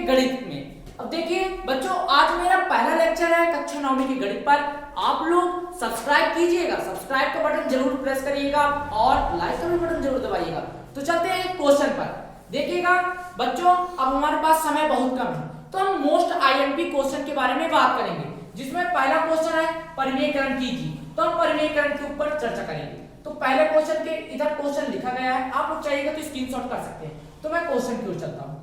गणित में। अब देखिए बच्चों, आज मेरा पहला लेक्चर है कक्षा 9 के गणित पर। आप लोग सब्सक्राइब कीजिएगा, सब्सक्राइब का बटन जरूर प्रेस करिएगा और लाइक का भी बटन जरूर दबाइएगा। तो चलते हैं क्वेश्चन पर। देखिएगा बच्चों, अब हमारे पास समय बहुत कम है, तो हम मोस्ट आईएमपी क्वेश्चन के बारे में बात करेंगे, जिसमें पहला क्वेश्चन है परिमेयकरण कीजिए। तो हम परिमेयकरण के ऊपर चर्चा करेंगे। तो पहले क्वेश्चन के इधर क्वेश्चन लिखा गया है, आप लोग चाहिएगा तो स्क्रीनशॉट कर सकते हैं। तो मैं क्वेश्चन की ओर चलता हूं।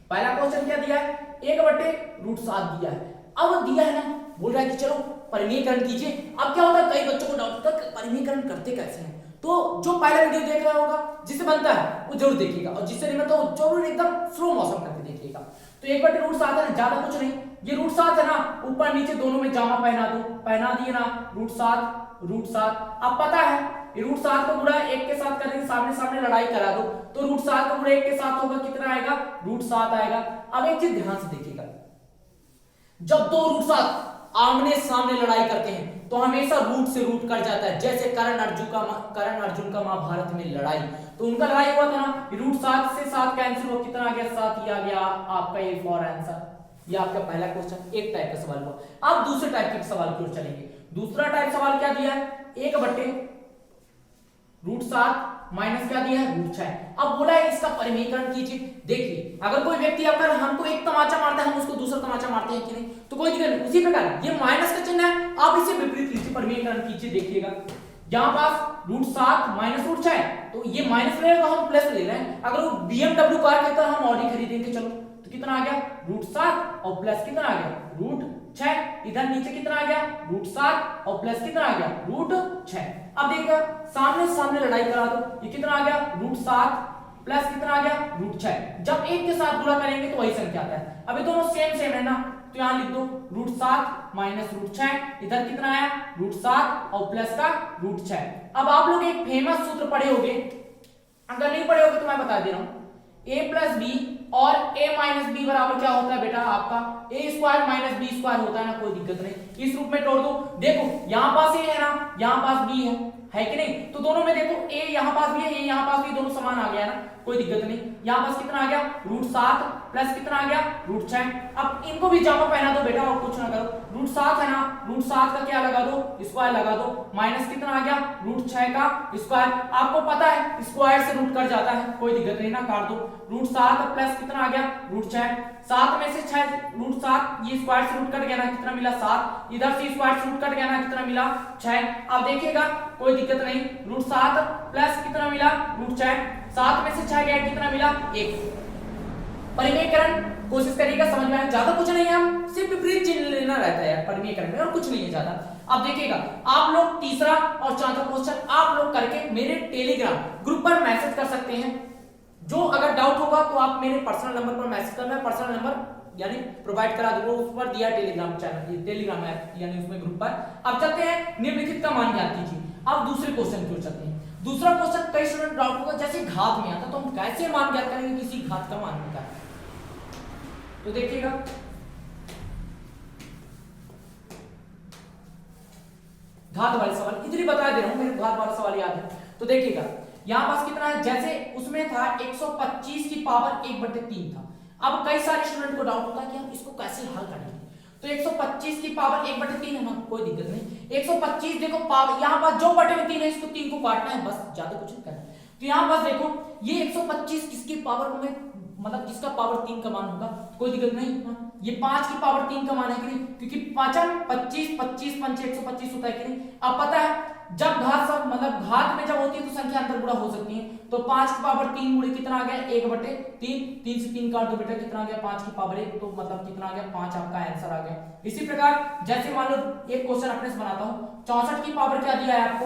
पहला क्वेश्चन क्या दिया है, 1/√7 दिया है। अब दिया है ना, बोल रहा है कि चलो परिमेयकरण कीजिए। अब क्या होता है, कई बच्चों को डाउट होता है परिमेयकरण करते कैसे हैं। तो जो पहला वीडियो देख रहा होगा, जिससे बनता है वो जरूर देखिएगा, और जिससे नहीं बनता वो जरूर एकदम स्लो मौसम करके देखिएगा। तो 1/√7 है, ज्यादा कुछ नहीं, ये √7 है ना, ऊपर नीचे दोनों में जामा पहना दो, पहना दिए ना, √7। अब पता है ये √7 को गुणा 1 के साथ करेंगे, सामने सामने लड़ाई करा दो, तो √7 को गुणा 1 के साथ होगा, कितना आएगा, √7 आएगा। अब एक चीज ध्यान से देखिएगा, जब दो √7 आमने सामने लड़ाई करते हैं तो हमेशा रूट से रूट कट जाता है। जैसे कर्ण अर्जुन का महाभारत में लड़ाई, तो उनका लड़ाई हुआ था ना, √7 से 7 कैंसिल हो, कितना आ गया, 7 ही आ गया आपका ये फॉर आंसर। ये आपका पहला क्वेश्चन एक टाइप का सवाल हुआ। अब दूसरे टाइप के सवाल की ओर चलेंगे। दूसरा टाइप सवाल क्या दिया है, 1/√7 माइनस क्या दिया है, √6। अब बोला है इसका परिमेयकरण कीजिए। देखिए अगर कोई व्यक्ति अगर हमको एक तमाचा मारता है, हम उसको दूसरा तमाचा मारते हैं कि नहीं, तो कोई दिक्कत नहीं। उसी प्रकार ये माइनस का चिन्ह है, आप इसे विपरीत लीजिए, परिमेयकरण कीजिए। देखिएगा यहाँ पास √7 माइनस √6, तो ये माइनस ले तो हम प्लस ले रहे हैं। अगर वो BMW कार कहता है हम ऑडी खरीदेंगे, चलो तो कितना आ गया, √7 और प्लस कितना आ गया, √6। इधर नीचे कितना आ गया, √7 और प्लस कितना आ गया, √6। अब देखिएगा सामने सामने लड़ाई करा दो, ये कितना आ गया, √7 प्लस कितना आ गया, √6। जब एक के साथ गुणा करेंगे तो वही संख्या आता है। अब ये दोनों सेम सेम है ना, तो यहां लिख दो √7 माइनस √6। इधर कितना आया, √7 और प्लस का √6। अब आप लोग एक फेमस सूत्र पढ़े होंगे, अगर नहीं पढ़े होंगे तो मैं बता दे रहा हूं। a + b और a - b बराबर क्या होता है बेटा, आपका a² - b² होता है ना, कोई दिक्कत नहीं, इस रूप में तोड़ दो। देखो यहाँ पास a है ना, यहाँ पास b है कि नहीं, तो दोनों में देखो a यहाँ पास भी है, a यहाँ पास भी, दोनों समान आ गया ना, कोई दिक्कत नहीं। यहाँ पास कितना आ गया, √7 प्लस कितना आ गया, √6। अब इनको भी जामा पहना दो बेटा, और कुछ ना करो। √7 है ना, √7 का क्या लगा दो, स्क्वायर लगा दो, माइनस कितना आ गया, √6 का स्क्वायर। आपको पता है स्क्वायर से रूट कट जाता है, कोई दिक्कत नहीं ना, काट दो। √7 प्लस कितना आ गया, √6। 7 में से 6 √7 ये स्क्वायर से रूट कट गया ना, कितना मिला, 7। इधर से स्क्वायर से रूट कट गया ना, कितना मिला, 6। अब देखिएगा कोई दिक्कत नहीं, √7 प्लस कितना मिला, √6। 7 में से 6 गया, कितना मिला, 1। परिमेयकरण कोशिश करिएगा समझ में आए, ज्यादा कुछ नहीं है, सिर्फ विपरीत चिन्ह लेना रहता है यार परिमेयकरण में, और कुछ नहीं है ज्यादा। अब देखिएगा आप लोग तीसरा और चौथा क्वेश्चन आप लोग करके मेरे टेलीग्राम ग्रुप पर मैसेज कर सकते हैं। जो अगर डाउट होगा तो आप मेरे पर्सनल नंबर पर मैसेज करना, पर्सनल नंबर यानी प्रोवाइड करा दूंगा, उस पर दिया टेलीग्राम चैनल, टेलीग्राम ऐप यानी उसमें ग्रुप पर। अब चलते हैं निम्नलिखित का मान ज्ञात कीजिए। अब दूसरे क्वेश्चन की ओर चलते हैं। दूसरा क्वेश्चन कई स्टूडेंट डाउट होगा, जैसे घात में आता तो हम कैसे मान ज्ञात करेंगे, किसी घात का मान होता है। तो देखिएगा घात वाले सवाल इधर ही बता दे रहा हूं, मेरे घात वाला सवाल याद है। तो देखिएगा यहां पास कितना है, जैसे उसमें था 125 की पावर 1/3 था। अब कई सारे स्टूडेंट को डाउट होता है कि हम इसको कैसे हल करेंगे। तो 125 की पावर 1/3 है ना, कोई दिक्कत नहीं। 125 देखो पावर यहाँ पास जो बटे में 3 है, इसको 3 को काटना है, बस ज्यादा कुछ नहीं करना। तो यहाँ पास देखो ये 125 किसकी पावर में, मतलब जिसका पावर 3 का मान होगा, कोई दिक्कत नहीं। ये 5 की पावर 3 का मान है कि नहीं, क्योंकि 5 25 25 5 125 होता है कि नहीं। अब पता है जब घात सब मतलब घात में जब होती है तो संख्या अंतर गुणा हो सकती है। तो 5 की पावर 3 गुणे कितना आ गया, 1/3। 3 से 3 काट दो बेटा, कितना आ गया, 5 की पावर 1, तो मतलब कितना आ गया, 5 आपका आंसर आ गया। इसी प्रकार जैसे मान लो एक क्वेश्चन अपने से बनाता हूं, 64 की पावर क्या दिया है आपको,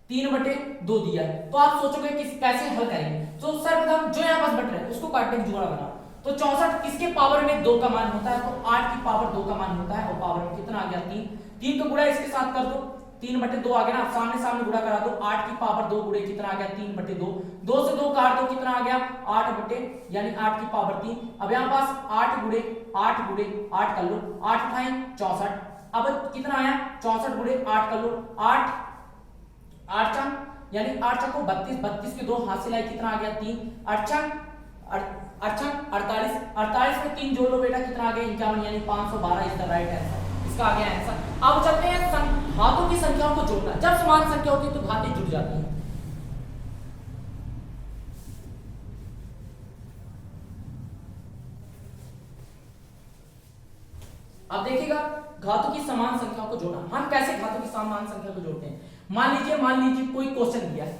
3/2 दिया है। तो आप सोचोगे कि कैसे हल करेंगे। तो सर्वप्रथम जो यहाँ पास बट रहा है उसको काटने की जुगाड़ बनाओ। तो 64 किसके पावर में 2 का मान होता है, तो 8 की पावर 2 का मान होता है, और पावर में कितना आ गया, 3। 3 को गुणा इसके साथ कर दो, 3/2 आ गया ना, सामने सामने गुणा करा दो। 8 की पावर 2 गुणे कितना आ गया, 3/2। 2 से 2 काट दो, कितना आ गया, 8 यानी 8 की पावर 3। अब यहाँ पास 8 गुणे 8 कर लो, 8 था 64। अब कितना आया, 64 गुणे 8 कर लो, 8 यानी 8 को 32, 32 के 2 हाथ से लाए, कितना आ गया, 3। 8 48 3 जोड़ लो बेटा, कितना आ गया 51, यानी 512 इज द राइट आंसर, इसका आ गया आंसर। अब चलते हैं घातों की संख्याओं को जोड़ना। जब समान संख्या होती है तो घातें जुड़ जाती हैं। अब देखिएगा घातों की समान संख्याओं को जोड़ना। हम कैसे घातों की समान संख्या को जोड़ते हैं? मान लीजिए कोई क्वेश्चन दिया है,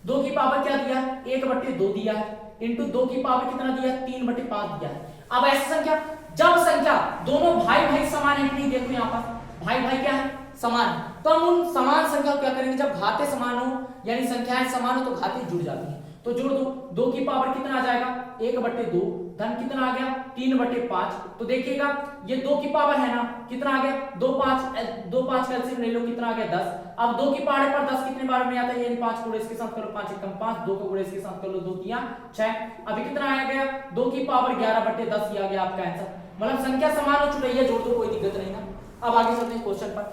2 की पावर क्या दिया है 1/2 दिया है, इंटू 2 की पावर कितना दिया है 3/5 दिया है। अब ऐसी संख्या, जब संख्या दोनों भाई भाई समान है कि नहीं, देखो यहाँ पर भाई भाई क्या है समान है, तो हम उन समान संख्या को क्या करेंगे, जब घातें समान हो यानी संख्याएं समान हो तो घातें जुड़ जाती हैं। तो जोड़ दो, 2 की पावर कितना आ जाएगा 1/2, धन कितना आ गया 3/5। तो देखिएगा ये 2 की पावर है ना, कितना आ गया 2 5 कैल्सियम ले लो, कितना आ गया 10। अब 2 की पावर पर 10 कितने बार में आता है, यानी 5 गुणे इसके साथ करो, 5 एकम 5, 2 का गुणे इसके साथ कर लो, 2 3 6। अभी कितना आ गया 2 की पावर 11/10 ही आ गया आपका आंसर। मतलब संख्या समान हो चुकी है, जोड़ दो, कोई दिक्कत नहीं ना। अब आगे चलते हैं क्वेश्चन पर।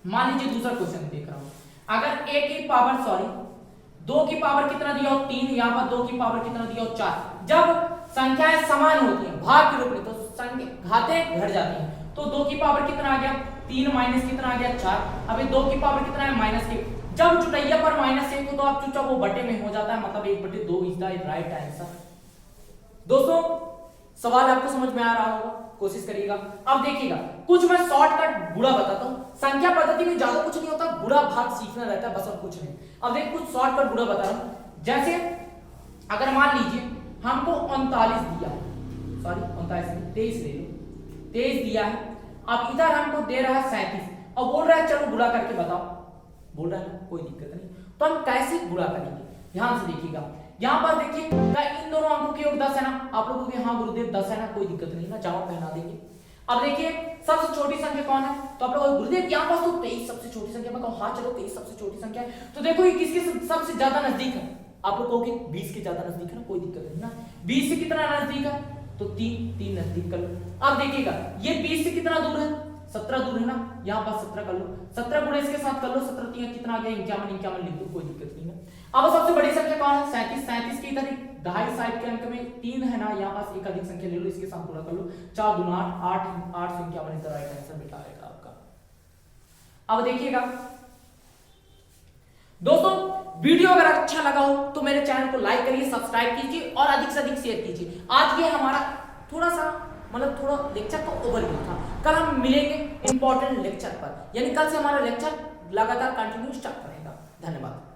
मान लीजिए दूसरा क्वेश्चन देख रहा हूं, अगर 2 की पावर कितना दिया हो 3, यहां पर 2 की पावर कितना दिया हो 4। जब संख्याएं समान होती हैं भाग के रूप में तो घातें घट जाती हैं। तो 2 की पावर कितना आ गया 3 माइनस कितना आ गया 4। अभी 2 की पावर कितना है -1। जब जुटाइया पर -1 हो तो आप चुपचाप वो बटे में हो जाता है, मतलब 1/2 इज द राइट आंसर। दोस्तों सवाल आपको समझ में आ रहा होगा, कोशिश करिएगा। अब देखिएगा कुछ मैं शॉर्टकट गुणा बताता हूं। संख्या पद्धति में ज्यादा कुछ नहीं होता, गुणा भाग सीखना रहता है बस, और कुछ नहीं। अब देखिए कुछ शॉर्टकट गुणा बता रहा हूं। जैसे अगर मान लीजिए हमको 39 दिया है, सॉरी 39 नहीं 23 ले लो, 23 दिया है। अब इधर हमको दे रहा है 37 और बोल रहा है चलो गुणा करके बताओ, बोल रहा है ना, कोई दिक्कत नहीं। तो हम कैसे गुणा करेंगे, ध्यान से देखिएगा। यहाँ पर देखिए इन दोनों अंकों के योग 10 है ना, आप लोगों के हाँ गुरुदेव 10 है ना, कोई दिक्कत नहीं ना, जवाब पहना देंगे। अब देखिए सबसे छोटी संख्या कौन है, तो आप लोग गुरुदेव यहाँ पास तो 23 सबसे छोटी संख्या। मैं कहूँ हाँ चलो 23 सबसे छोटी संख्या है। तो देखो ये किसके सबसे ज्यादा नजदीक है, आप लोग कहोगे 20 के ज्यादा नजदीक है ना, कोई दिक्कत नहीं ना। 20 से कितना नजदीक है तो 3 नजदीक कर लो। अब देखिएगा ये 20 से कितना दूर है 17 दूर है ना, यहाँ पास 17 कर लो, 17 गुणे इसके साथ कर लो, 17 3 कितना आ गया 51 लिख दो, कोई दिक्कत नहीं है। अब सबसे बड़ी संख्या कौन है 37 की इधर ढाई साइड के अंक में 3 है ना, यहाँ पास एक अधिक संख्या ले लो, इसके साथ गुणा कर लो, 4 दूना 8 8 से 51 इधर राइट आंसर बेटा आएगा आपका। अब देखिएगा दोस्तों वीडियो अगर अच्छा लगा हो तो मेरे चैनल को लाइक करिए, सब्सक्राइब कीजिए और अधिक से अधिक शेयर कीजिए। आज ये हमारा थोड़ा सा थोड़ा लेक्चर का ओवरव्यू था। कल हम मिलेंगे इंपॉर्टेंट लेक्चर पर, यानी कल से हमारा लेक्चर लगातार कंटिन्यू स्टार्ट रहेगा। धन्यवाद।